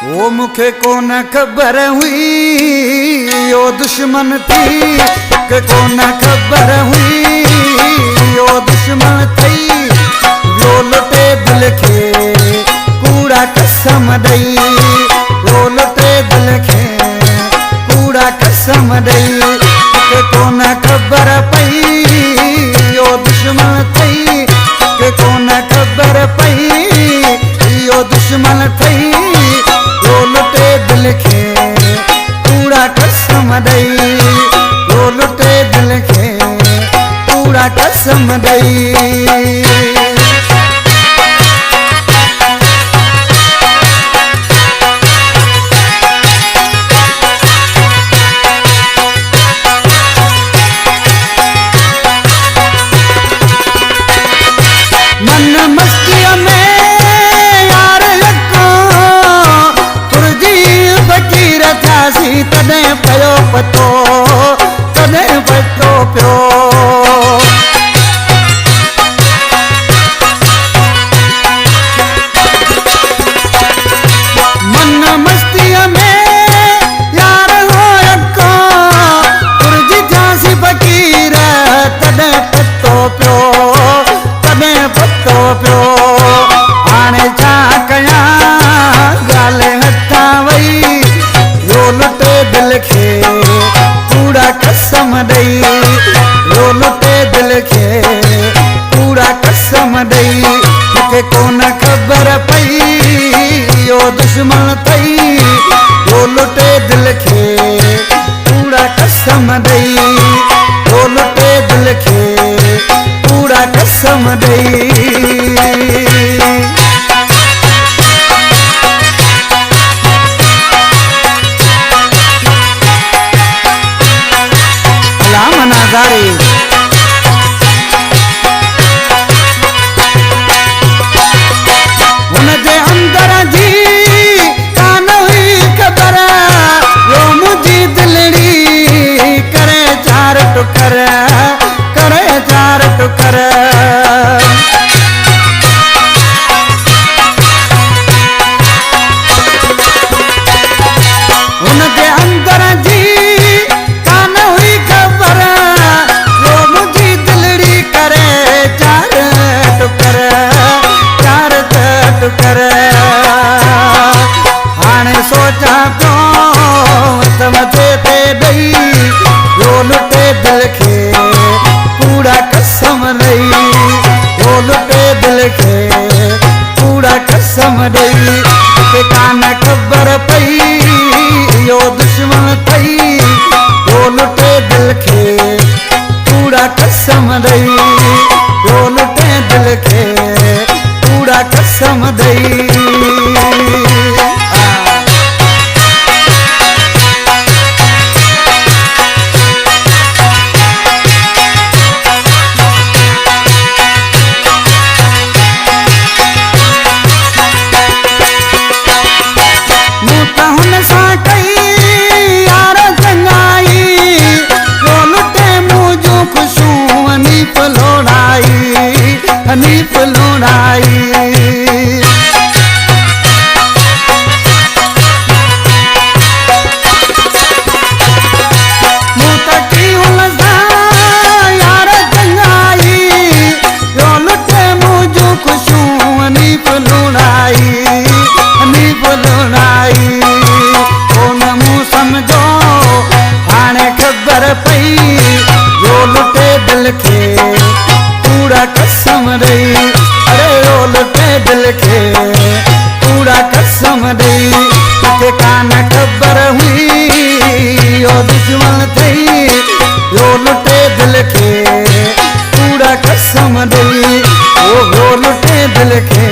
वो मुखे को न खबर हुई यो दुश्मन थी के को न खबर हुई यो दुश्मन थी यो लुटे दिल के कूड़ा कसम दई यो लुटे दिल के कूड़ा कसम दई के को न खबर पई यो दुश्मन थी के को न खबर पई यो दुश्मन थी यो लुटे दिल के कूड़ा कसम दई यो लुटे दिल के कूड़ा कसम दई। मन मस्तिया में यार लको तुरजी फकीर थासी तने पयो पतो तने पतो प्यो मन मस्तिया में यार हो लको तुरजी थासी फकीर तने पतो प्यो पतो प्यो आने जा कया गाले हथा वई यो लुटे दिल के कूड़ा कसम दई यो लुटे दिल के कूड़ा कसम दई मुखे कोन खबर पई यो दुश्मन थई यो लुटे दिल के कूड़ा कसम दई यो लुटे दिल के कूड़ा कसम दई। उनजे अंदर जी कान हुई खबर यो मुझी दिलड़ी करे चार टुकर करे चार टुकर उनजे अंदर जी कान हुई खबर यो मुझी दिलड़ी करे चार टुकर चार टुकर हाणे सोचा तो मथे ते दई यो लुटे दिल के कूड़ा कसम दई यो लुटे दिल के कूड़ा कसम दई के कान खबर पई यो दुश्मन थई यो लुटे दिल के कूड़ा कसम दई यो लुटे दिल के कूड़ा कसम दई। हनीफ लुणाई मुतकी उलझा यार चंगाई यो लुटे मुझू खुशू हनीफ लुणाई कोन मुँह समझो हाणे खबर पई यो लुटे दिल के कूड़ा कसम दई अरे यो लुटे दिल के कूड़ा कसम दई के कान खबर हुई यो दुश्मन थई यो लुटे दिल के कूड़ा कसम दई ओ यो लुटे दिल के